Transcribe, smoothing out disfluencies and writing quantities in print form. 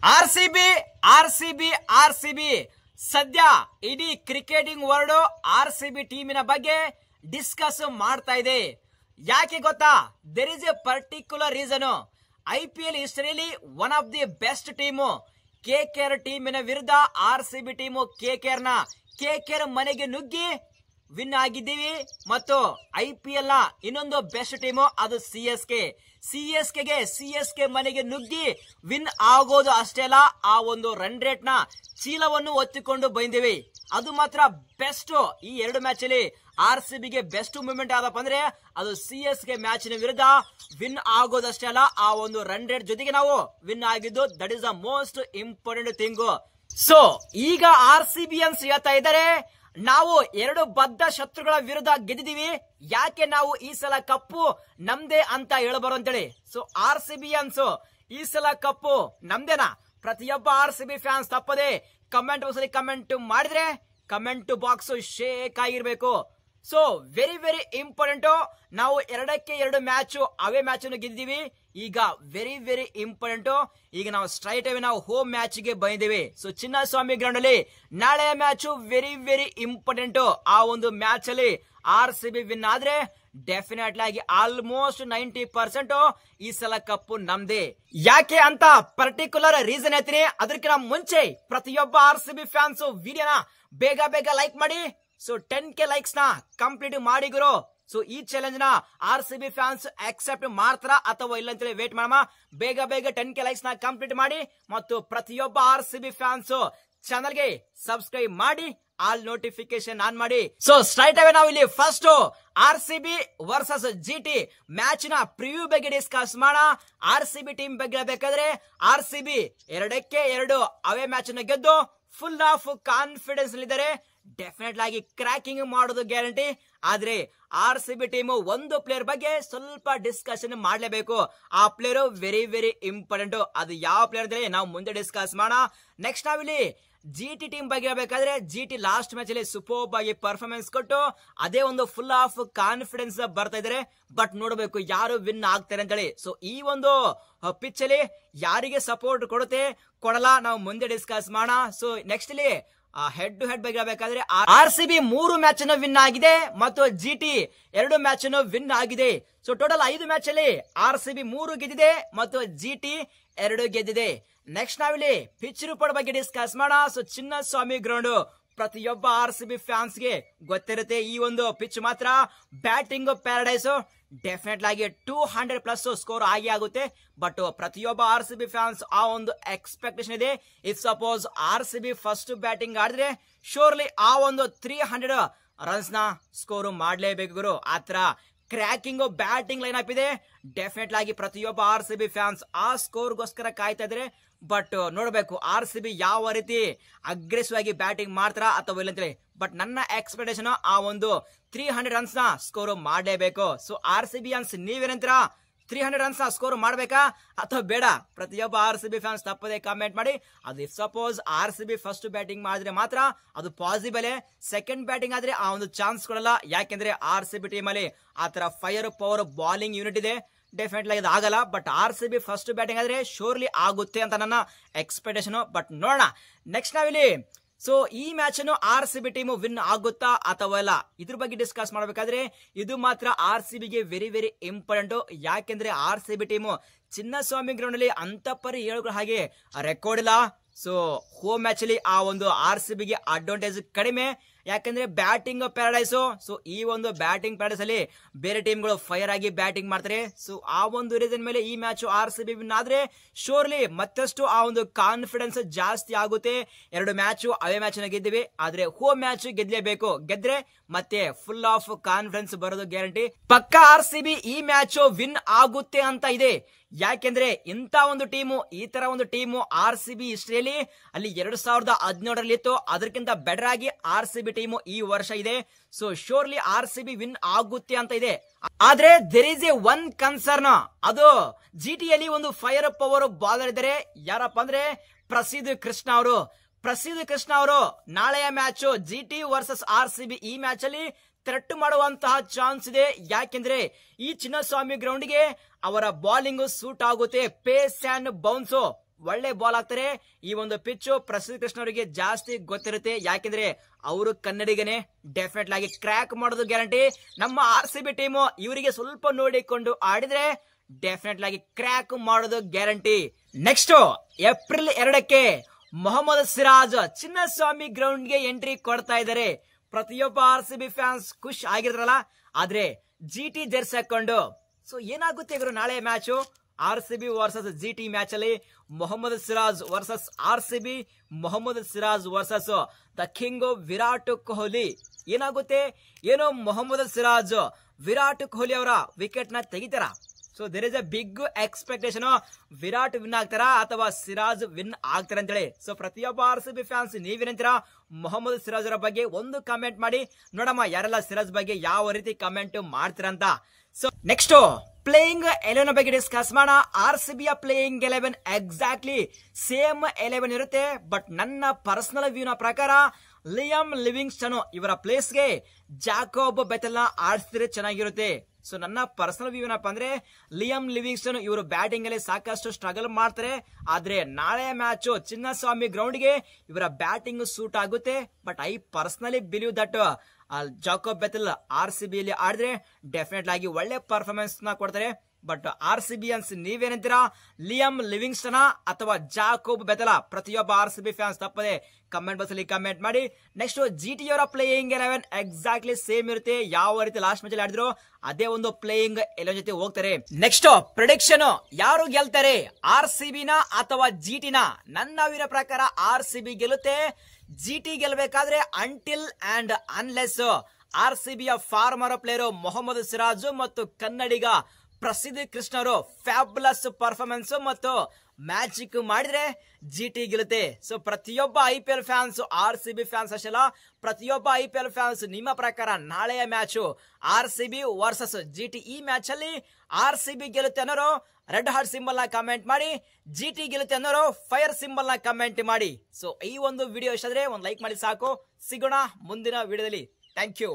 RCB RCB RCB ಸದ್ಯ ಇಡೀ cricketing world RCB ಟೀಮಿನ ಬಗ್ಗೆ ಡಿಸ್ಕಸ್ ಮಾಡ್ತಾ ಇದೆ. ಯಾಕೆ ಗೊತ್ತಾ? There is a particular reason. IPL ಹಿಸ್ಟರಿಯಲ್ಲಿ one of the best team KKR ಟೀಮಿನ ವಿರುದ್ಧ ಆರ್ಸಿಬಿ ಟೀಮು KKR ಮನೆಗೆ ನುಗ್ಗಿ ವಿನ್ ಆಗಿದ್ದೀವಿ. ಮತ್ತು IPL ನ ಇನ್ನೊಂದು ಬೆಸ್ಟ್ ಟೀಮು ಅದು CSK ಮನೆಗೆ ನುಗ್ಗಿ ವಿನ್ ಆಗೋದು ಅಷ್ಟೇ ಅಲ್ಲ, ಆ ಒಂದು ರನ್ ರೇಟ್ ನ ಚೀಲವನ್ನು ಒತ್ತಿಕೊಂಡು ಬಂದಿವಿ. ಅದು ಮಾತ್ರ ಬೆಸ್ಟ್. ಈ ಎರಡು ಮ್ಯಾಚ್ ಅಲ್ಲಿ RCBಗೆ ಬೆಸ್ಟ್ ಮೂವ್ಮೆಂಟ್ ಯಾವ್ದಪ್ಪ ಅಂದ್ರೆ ಅದು CSK ಮ್ಯಾಚ್ ನ ವಿರುದ್ಧ ವಿನ್ ಆಗೋದಷ್ಟೇ ಅಲ್ಲ, ಆ ಒಂದು ರನ್ ರೇಟ್ ಜೊತೆಗೆ ನಾವು ವಿನ್ ಆಗಿದ್ದು. That is the most important thing. So ಈಗ RCBಯನ್ಸ್ ಹೇಳ್ತಾ ಇದ್ದಾರೆ, ನಾವು ಎರಡು ಬದ್ಧ ಶತ್ರುಗಳ ವಿರುದ್ಧ ಗೆದ್ದಿದೀವಿ, ಯಾಕೆ ನಾವು ಈ ಸಲ ಕಪ್ಪು ನಮ್ದೇ ಅಂತ ಹೇಳಬಾರು ಅಂತೇಳಿ. ಸೊ RCBಯನ್ಸ್ ಈ ಸಲ ಕಪ್ಪು ನಮ್ದೇನಾ? ಪ್ರತಿಯೊಬ್ಬ RCB ಫ್ಯಾನ್ಸ್ ತಪ್ಪದೆ ಕಮೆಂಟ್ ಬಾಕ್ಸ್ ಅಲ್ಲಿ ಕಮೆಂಟ್ ಮಾಡಿದ್ರೆ ಕಮೆಂಟ್ ಬಾಕ್ಸ್ ಶೇಕ್ ಆಗಿರ್ಬೇಕು. So very very important. ನಾವು 2-2 ಮ್ಯಾಚ್ ಅವೇ ಮ್ಯಾಚ್ ಗೆದ್ದಿದ್ದೀವಿ. ಈಗ ವೆರಿ ವೆರಿ ಇಂಪಾರ್ಟೆಂಟ್, ಈಗ ನಾವು ಸ್ಟ್ರೈಟ್ ಅವೇ ನಾವು ಹೋಮ್ ಮ್ಯಾಚ್ ಗೆ ಬಂದಿದ್ದೀವಿ. ಸೊ ಚಿನ್ನಸ್ವಾಮಿ ಗ್ರೌಂಡ್ ಅಲ್ಲಿ ನಾಳೆ ಮ್ಯಾಚ್ ವೆರಿ ವೆರಿ ಇಂಪಾರ್ಟೆಂಟ್. ಆ ಒಂದು ಮ್ಯಾಚ್ ಅಲ್ಲಿ RCB ವಿನ್ ಆದ್ರೆ ಡೆಫಿನೆಟ್ಲಿ ಆಗಿ ಆಲ್ಮೋಸ್ಟ್ 90% ಈ ಸಲ ಕಪ್ಪು ನಮ್ದೇ. ಯಾಕೆ ಅಂತ ಪರ್ಟಿಕ್ಯುಲರ್ ರೀಸನ್ ಹೇಳ್ತೀನಿ. ಅದಕ್ಕಿಂತ ಮುಂಚೆ ಪ್ರತಿಯೊಬ್ಬ RCB ಫ್ಯಾನ್ಸ್ ವಿಡಿಯೋನ ಬೇಗ ಬೇಗ ಲೈಕ್ ಮಾಡಿ. ಸೊ 10K ಲೈಕ್ಸ್ ನ ಕಂಪ್ಲೀಟ್ ಮಾಡಿ ಗುರು. ಸೊ ಈ ಚಾಲೆಂಜ್ ನ RCB ಫ್ಯಾನ್ಸ್ ಅಕ್ಸೆಪ್ಟ್ ಮಾಡ್ತಾರ ಅಥವಾ ಇಲ್ಲ ಅಂತೇಳಿ ವೇಟ್ ಮಾಡಮ್ಮ. ಬೇಗ ಬೇಗ 10K ಲೈಕ್ಸ್ ನ ಕಂಪ್ಲೀಟ್ ಮಾಡಿ. ಮತ್ತು ಪ್ರತಿಯೊಬ್ಬ RCB ಫ್ಯಾನ್ಸ್ ಚಾನಲ್ ಗೆ ಸಬ್ಸ್ಕ್ರೈಬ್ ಮಾಡಿ, ಆಲ್ ನೋಟಿಫಿಕೇಶನ್ ಆನ್ ಮಾಡಿ. ಸೊ ಸ್ಟ್ರೈಟ್ ಅವೇ ನಾವು ಇಲ್ಲಿ first RCB versus GT match ನ ಪ್ರಿವ್ಯೂ ಬಗ್ಗೆ ಡಿಸ್ಕಸ್ ಮಾಡೋಣ. RCB ಟೀಮ್ ಬಗ್ಗೆ ಬೇಕಾದ್ರೆ RCB 2-2 ಅವೇ ಮ್ಯಾಚ್ ನ ಗೆದ್ದು ಫುಲ್ ಆಫ್ ಕಾನ್ಫಿಡೆನ್ಸ್ ಇದ್ದಾರೆ. ಡೆಫಿನೆಟ್ ಆಗಿ ಕ್ರ್ಯಾಕಿಂಗ್ ಮಾಡೋದು ಗ್ಯಾರಂಟಿ. ಆದ್ರೆ RCB ಟೀಮ್ ಒಂದು ಪ್ಲೇಯರ್ ಬಗ್ಗೆ ಸ್ವಲ್ಪ ಡಿಸ್ಕಷನ್ ಮಾಡಲೇಬೇಕು. ಆ ಪ್ಲೇಯರ್ ವೆರಿ ವೆರಿ ಇಂಪಾರ್ಟೆಂಟ್. ಅದು ಯಾವ ಪ್ಲೇಯರ್ ಅಂದ್ರೆ ನಾವು ಮುಂದೆ ಡಿಸ್ಕಸ್ ಮಾಡೋಣ. ನೆಕ್ಸ್ಟ್ ನಾವಿಲ್ಲಿ GT ಟೀಮ್ ಬಗ್ಗೆ ಹೇಳ್ಬೇಕಾದ್ರೆ GT ಲಾಸ್ಟ್ ಮ್ಯಾಚ್ ಅಲ್ಲಿ ಸೂಪರ್ ಆಗಿ ಪರ್ಫಾರ್ಮೆನ್ಸ್ ಕೊಟ್ಟು ಅದೇ ಒಂದು ಫುಲ್ ಆಫ್ ಕಾನ್ಫಿಡೆನ್ಸ್ ಬರ್ತಾ ಇದಾರೆ. ಬಟ್ ನೋಡಬೇಕು ಯಾರು ವಿನ್ ಆಗ್ತಾರೆ ಅಂತೇಳಿ. ಸೊ ಈ ಒಂದು ಪಿಚ್ ಅಲ್ಲಿ ಯಾರಿಗೆ ಸಪೋರ್ಟ್ ಕೊಡಲ್ಲ ನಾವು ಮುಂದೆ ಡಿಸ್ಕಸ್ ಮಾಡೋಣ. ಸೊ ನೆಕ್ಸ್ಟ್ ಇಲ್ಲಿ ಹೆಡ್ ಟು ಹೆಡ್ ಬಗ್ಗೆ ಹೇಳ್ಬೇಕಾದ್ರೆ RCB 3 ಮ್ಯಾಚ್ ಅನ್ನು ವಿನ್ ಆಗಿದೆ ಮತ್ತು GT 2 ಮ್ಯಾಚ್ ಅನ್ನು ವಿನ್ ಆಗಿದೆ. ಸೊ ಟೋಟಲ್ 5 ಮ್ಯಾಚ್ ಅಲ್ಲಿ RCB 3 ಗೆದ್ದಿದೆ ಮತ್ತು GT 2 ಗೆದ್ದಿದೆ. ನೆಕ್ಸ್ಟ್ ನಾವಿಲ್ಲಿ ಪಿಚ್ ರಿಪೋರ್ಟ್ ಬಗ್ಗೆ ಡಿಸ್ಕಸ್ ಮಾಡೋಣ. ಸೊ ಚಿನ್ನಸ್ವಾಮಿ ಗ್ರೌಂಡ್ ಪ್ರತಿಯೊಬ್ಬ RCB ಫ್ಯಾನ್ಸ್ ಗೆ ಗೊತ್ತಿರುತ್ತೆ. ಈ ಒಂದು ಪಿಚ್ ಮಾತ್ರ ಬ್ಯಾಟಿಂಗ್ ಪ್ಯಾರಡೈಸ್. ಡೆಫಿನೆಟ್ಲಿ ಆಗಿ 200+ ಸ್ಕೋರ್ ಆಗಿ ಆಗುತ್ತೆ. ಬಟ್ ಪ್ರತಿಯೊಬ್ಬ RCB ಫ್ಯಾನ್ಸ್ ಆ ಒಂದು ಎಕ್ಸ್ಪೆಕ್ಟೇಷನ್ ಇದೆ. If suppose RCB first batting ಆಡಿದ್ರೆ ಶೋರ್ಲಿ ಆ ಒಂದು 300 ರನ್ಸ್ ನ ಸ್ಕೋರ್ ಮಾಡಲೇಬೇಕು ಗುರು. ಆತರ ಕ್ರ್ಯಾಕಿಂಗ್ ಬ್ಯಾಟಿಂಗ್ ಲೈನ್ ಅಪ್ ಇದೆ. ಡೆಫಿನೆಟ್ಲಿ ಆಗಿ ಪ್ರತಿಯೊಬ್ಬ RCB ಫ್ಯಾನ್ಸ್ ಆ ಸ್ಕೋರ್ಗೋಸ್ಕರ ಕಾಯ್ತಾ ಇದ್ರೆ. ಬಟ್ ನೋಡಬೇಕು RCB ಯಾವ ರೀತಿ ಅಗ್ರೆಸಿವ್ ಆಗಿ ಬ್ಯಾಟಿಂಗ್ ಮಾಡ್ತಾರ ಅಥವಾ ಇಲ್ಲ ಅಂತೇಳಿ. ಬಟ್ ನನ್ನ ಎಕ್ಸ್ಪೆಕ್ಟೇಷನ್ ಆ ಒಂದು 300 ರನ್ಸ್ ನ ಸ್ಕೋರ್ ಮಾಡಲೇಬೇಕು. ಸೊ RCBಯನ್ಸ್ ನೀವೇನಂತೀರ? 300 ರನ್ಸ್ ನ ಸ್ಕೋರ್ ಮಾಡ್ಬೇಕಾ ಅಥವಾ ಬೇಡ? ಪ್ರತಿಯೊಬ್ಬ RCB ಫ್ಯಾನ್ಸ್ ತಪ್ಪದೆ ಕಾಮೆಂಟ್ ಮಾಡಿ. ಅದು if suppose RCB first batting ಮಾಡಿದ್ರೆ ಮಾತ್ರ ಅದು ಪಾಸಿಬಲ್. ಸೆಕೆಂಡ್ ಬ್ಯಾಟಿಂಗ್ ಆದ್ರೆ ಆ ಒಂದು ಚಾನ್ಸ್ ಕೊಡಲ್ಲ. ಯಾಕೆಂದ್ರೆ RCB ಟೀಮ್ ಅಲ್ಲಿ ಆತರ ಫೈರ್ ಪವರ್ ಬಾಲಿಂಗ್ ಯೂನಿಟ್ ಇದೆ. ಡೆಫಿನೆಟ್ಲಿ ಇದು ಆಗಲ್ಲ. ಬಟ್ RCB ಫಸ್ಟ್ ಬ್ಯಾಟಿಂಗ್ ಆದ್ರೆ ಶೋರ್ಲಿ ಆಗುತ್ತೆ ಅಂತ ನನ್ನ ಎಕ್ಸ್ಪೆಕ್ಟೇಷನ್. ಬಟ್ ನೋಡೋಣ. ನೆಕ್ಸ್ಟ್ ನಾವಿಲ್ಲಿ ಸೊ ಈ ಮ್ಯಾಚ್ ಅನ್ನು RCB ಟೀಮ್ ವಿನ್ ಆಗುತ್ತಾ ಅಥವಾ ಇಲ್ಲ ಇದ್ರ ಬಗ್ಗೆ ಡಿಸ್ಕಸ್ ಮಾಡಬೇಕಾದ್ರೆ ಇದು ಮಾತ್ರ RCBಗೆ ವೆರಿ ವೆರಿ ಇಂಪಾರ್ಟೆಂಟ್. ಯಾಕೆಂದ್ರೆ RCB ಟೀಮ್ ಚಿನ್ನಸ್ವಾಮಿ ಗ್ರೌಂಡ್ ಅಲ್ಲಿ ಅಂತ ಪರಿ ಹೇಳುವ ಹಾಗೆ ರೆಕಾರ್ಡ್ ಇಲ್ಲ. ಸೊ ಹೋಮ್ ಮ್ಯಾಚ್ ಅಲ್ಲಿ ಆ ಒಂದು RCBಗೆ ಅಡ್ವಾಂಟೇಜ್ ಕಡಿಮೆ. ಯಾಕಂದ್ರೆ ಬ್ಯಾಟಿಂಗ್ ಪ್ಯಾರಡೈಸ್. ಸೊ ಈ ಒಂದು ಬ್ಯಾಟಿಂಗ್ ಪ್ಯಾರಡೈಸ್ ಅಲ್ಲಿ ಬೇರೆ ಟೀಮ್ಗಳು ಫೈರ್ ಆಗಿ ಬ್ಯಾಟಿಂಗ್ ಮಾಡ್ತಾರೆ. ಸೊ ಆ ಒಂದು ರೀಸನ್ ಮೇಲೆ ಈ ಮ್ಯಾಚ್ RCB ವಿನ್ ಆದ್ರೆ ಶೋರ್ಲಿ ಮತ್ತಷ್ಟು ಆ ಒಂದು ಕಾನ್ಫಿಡೆನ್ಸ್ ಜಾಸ್ತಿ ಆಗುತ್ತೆ. 2 ಮ್ಯಾಚ್ ಅವೇ ಮ್ಯಾಚ್ ಗೆದ್ದಿವಿ, ಆದ್ರೆ ಹೋಮ್ ಮ್ಯಾಚ್ ಗೆದ್ಲೇಬೇಕು. ಗೆದ್ರೆ ಮತ್ತೆ ಫುಲ್ ಆಫ್ ಕಾನ್ಫಿಡೆನ್ಸ್ ಬರೋದು ಗ್ಯಾರಂಟಿ. ಪಕ್ಕ RCB ಈ ಮ್ಯಾಚ್ ವಿನ್ ಆಗುತ್ತೆ ಅಂತ ಇದೆ. ಯಾಕೆಂದ್ರೆ ಇಂತ ಒಂದು ಟೀಮು ಈ ತರ ಒಂದು ಟೀಮು RCB ಹಿಸ್ಟರಿಯಲ್ಲಿ ಅಲ್ಲಿ 2017ರಲ್ಲಿ ಇತ್ತು. ಅದಕ್ಕಿಂತ ಬೆಟರ್ ಆಗಿ RCB ಟೀಮು ಈ ವರ್ಷ ಇದೆ. ಸೊ ಶೋರ್ಲಿ RCB ವಿನ್ ಆಗುತ್ತೆ ಅಂತ ಇದೆ. ಆದ್ರೆ there is a one concern. ಅದು GT ಯಲ್ಲಿ ಒಂದು ಫೈರ್ ಪವರ್ ಬಾಲರ್ ಇದ್ದಾರೆ. ಯಾರಪ್ಪ ಅಂದ್ರೆ ಪ್ರಸಿದ್ಧ ಕೃಷ್ಣ ಅವರು ನಾಳೆಯ ಮ್ಯಾಚ್ GT ವರ್ಸಸ್ RCB ಈ ಮ್ಯಾಚ್ ಅಲ್ಲಿ ಥ್ರೆಟ್ ಮಾಡುವಂತಹ ಚಾನ್ಸ್ ಇದೆ. ಯಾಕೆಂದ್ರೆ ಈ ಚಿನ್ನಸ್ವಾಮಿ ಗ್ರೌಂಡ್ ಗೆ ಅವರ ಬಾಲಿಂಗ್ ಸೂಟ್ ಆಗುತ್ತೆ. ಪೇಸ್ ಅಂಡ್ ಬೌನ್ಸ್ ಒಳ್ಳೆ ಬಾಲ್ ಹಾಕ್ತಾರೆ. ಈ ಒಂದು ಪಿಚ್ ಪ್ರಸಿದ್ಧ ಕೃಷ್ಣ ಅವರಿಗೆ ಜಾಸ್ತಿ ಗೊತ್ತಿರುತ್ತೆ, ಯಾಕೆಂದ್ರೆ ಅವರು ಕನ್ನಡಿಗನೇ. ಡೆಫಿನೆಟ್ ಆಗಿ ಕ್ರ್ಯಾಕ್ ಮಾಡೋದು ಗ್ಯಾರಂಟಿ. ನಮ್ಮ RCB ಟೀಮು ಇವರಿಗೆ ಸ್ವಲ್ಪ ನೋಡಿಕೊಂಡು ಆಡಿದ್ರೆ ಡೆಫಿನೆಟ್ ಆಗಿ ಕ್ರ್ಯಾಕ್ ಮಾಡೋದು ಗ್ಯಾರಂಟಿ. ನೆಕ್ಸ್ಟ್ ಏಪ್ರಿಲ್ 2ಕ್ಕೆ ಮೊಹಮ್ಮದ್ ಸಿರಾಜ್ ಚಿನ್ನಸ್ವಾಮಿ ಗ್ರೌಂಡ್ ಗೆ ಎಂಟ್ರಿ ಕೊಡ್ತಾ ಇದ್ದಾರೆ. ಪ್ರತಿಯೊಬ್ಬ RCB ಫ್ಯಾನ್ಸ್ ಖುಷ್ ಆಗಿರ್ತಾರಲ್ಲ, ಆದ್ರೆ GT ಜೆರ್ಸಿ ಹಾಕೊಂಡು ಸೊ ಏನಾಗುತ್ತೆ ಇವರು ನಾಳೆ match RCB versus GT match ಅಲ್ಲಿ Mohammed Siraj versus RCB, Mohammed Siraj versus the king Virat Kohli. ಏನಾಗುತ್ತೆ ಏನೋ ಮೊಹಮ್ಮದ್ ಸಿರಾಜ್ ವಿರಾಟ್ ಕೊಹ್ಲಿ ಅವರ ವಿಕೆಟ್ ನ ತೆಗಿತಾರ. So there is a big expectation, Virat win ಆಗ್ತಾರಾ ಅಥವಾ ಸಿರಾಜ್ ವಿನ್ ಆಗ್ತಾರ ಅಂತೇಳಿ. ಸೊ ಪ್ರತಿಯೊಬ್ಬ RCB ಫ್ಯಾನ್ಸ್ ನೀವೇನಂತೀರಾ ಮೊಹಮ್ಮದ್ ಸಿರಾಜ್ ಅವರ ಬಗ್ಗೆ ಒಂದು ಕಮೆಂಟ್ ಮಾಡಿ ನೋಡಮ್ಮ, ಯಾರೆಲ್ಲ ಸಿರಾಜ್ ಬಗ್ಗೆ ಯಾವ ರೀತಿ ಕಮೆಂಟ್ ಮಾಡ್ತೀರಾ ಅಂತ. ಸೊ ನೆಕ್ಸ್ಟ್ ಪ್ಲೇಯಿಂಗ್ 11 ಬಗ್ಗೆ ಡಿಸ್ಕಸ್ ಮಾಡೋಣ. RCB ಯ ಪ್ಲೇಯಿಂಗ್ 11 ಎಕ್ಸಾಕ್ಟ್ಲಿ ಸೇಮ್ 11 ಇರುತ್ತೆ. ಬಟ್ ನನ್ನ ಪರ್ಸನಲ್ ವ್ಯೂನ ಪ್ರಕಾರ ಲಿಯಮ್ ಲಿವಿಂಗ್ಸ್ಟನ್ ಇವರ ಪ್ಲೇಸ್ಗೆ ಜಾಕೋಬ್ ಬೆಥೆಲ್ ನ ಆಡಿಸಿದ್ರೆ ಚೆನ್ನಾಗಿರುತ್ತೆ. ಸೊ ನನ್ನ ಪರ್ಸನಲ್ ವ್ಯೂ ಏನಪ್ಪಾ ಅಂದ್ರೆ ಲಿಯಮ್ ಲಿವಿಂಗ್ಸ್ಟನ್ ಇವರು ಬ್ಯಾಟಿಂಗ್ ಅಲ್ಲಿ ಸಾಕಷ್ಟು ಸ್ಟ್ರಗಲ್ ಮಾಡ್ತಾರೆ. ಆದ್ರೆ ನಾಳೆ ಮ್ಯಾಚ್ ಚಿನ್ನಸ್ವಾಮಿ ಗ್ರೌಂಡ್ ಗೆ ಇವರ ಬ್ಯಾಟಿಂಗ್ ಸೂಟ್ ಆಗುತ್ತೆ. But I personally believe that Jacob Bethell RCB ಅಲ್ಲಿ ಆಡಿದ್ರೆ ಡೆಫಿನೆಟ್ ಆಗಿ ಒಳ್ಳೆ ಪರ್ಫಾರ್ಮೆನ್ಸ್ ನ ಕೊಡ್ತಾರೆ. ಬಟ್ RCBians ನೀವೇನಂತೀರಾ, ಲಿಯಮ್ ಲಿವಿಂಗ್ಸ್ಟನ್ ಅಥವಾ ಜಾಕೋಬ್ ಬೆಥೆಲ್? ಪ್ರತಿಯೊಬ್ಬ RCB ಫ್ಯಾನ್ಸ್ ತಪ್ಪದೆ ಕಮೆಂಟ್ ಬಾಕ್ಸ್ ಅಲ್ಲಿ ಕಮೆಂಟ್ ಮಾಡಿ. ನೆಕ್ಸ್ಟ್ GT ಅವರ ಪ್ಲೇಯಿಂಗ್ 11 ಎಕ್ಸಾಕ್ಟ್ಲಿ ಸೇಮ್ ಇರುತ್ತೆ. ಯಾವ ರೀತಿ ಲಾಸ್ಟ್ ಮ್ಯಾಚ್ ಅಲ್ಲಿ ಆಡಿದ್ರು ಅದೇ ಒಂದು ಪ್ಲೇಯಿಂಗ್ 11 ಜೊತೆ ಹೋಗ್ತಾರೆ. ನೆಕ್ಸ್ಟ್ ಪ್ರೆಡಿಕ್ಷನ್, ಯಾರು ಗೆಲ್ತಾರೆ, RCB ನ ಅಥವಾ GT ನ? ನನ್ನ ವೀರ ಪ್ರಕಾರ RCB ಗೆಲ್ಲುತ್ತೆ. GT ಗೆಲ್ಲಬೇಕಾದ್ರೆ ಅಂಟಿಲ್ ಅಂಡ್ ಅನ್ಲೆಸ್ RCB ಯ ಫಾರ್ಮರ್ ಪ್ಲೇಯರ್ ಮೊಹಮ್ಮದ್ ಸಿರಾಜ್ ಮತ್ತು ಕನ್ನಡಿಗ ಪ್ರಸಿದ್ಧ ಕೃಷ್ಣ ಅವರು ಫ್ಯಾಬುಲಸ್ ಪರ್ಫಾರ್ಮೆನ್ಸ್ ಮತ್ತು ಮ್ಯಾಜಿಕ್ ಮಾಡಿದ್ರೆ GT ಗೆಲ್ಲುತ್ತೆ. ಸೊ ಪ್ರತಿಯೊಬ್ಬ IPL ಫ್ಯಾನ್ಸ್, RCB ಫ್ಯಾನ್ಸ್ ಅಷ್ಟಲ್ಲ, ಪ್ರತಿಯೊಬ್ಬ IPL ಫ್ಯಾನ್ಸ್ ನಿಮ್ಮ ಪ್ರಕಾರ ನಾಳೆಯ ಮ್ಯಾಚ್ RCB ವರ್ಸಸ್ GT, ಈ ಮ್ಯಾಚ್ ಅಲ್ಲಿ RCB ಗೆಲ್ಲುತ್ತೆ ಅನ್ನೋರು ರೆಡ್ ಹಾರ್ಟ್ ಸಿಂಬಲ್ ನ ಕಮೆಂಟ್ ಮಾಡಿ, GT ಗೆಲ್ಲುತ್ತೆ ಅನ್ನೋರು ಫೈರ್ ಸಿಂಬಲ್ ನ ಕಮೆಂಟ್ ಮಾಡಿ. ಸೊ ಈ ಒಂದು ವಿಡಿಯೋ ಇಷ್ಟ ಆದ್ರೆ ಒಂದು ಲೈಕ್ ಮಾಡಿ ಸಾಕು. ಸಿಗೋಣ ಮುಂದಿನ ವಿಡಿಯೋದಲ್ಲಿ. Thank you.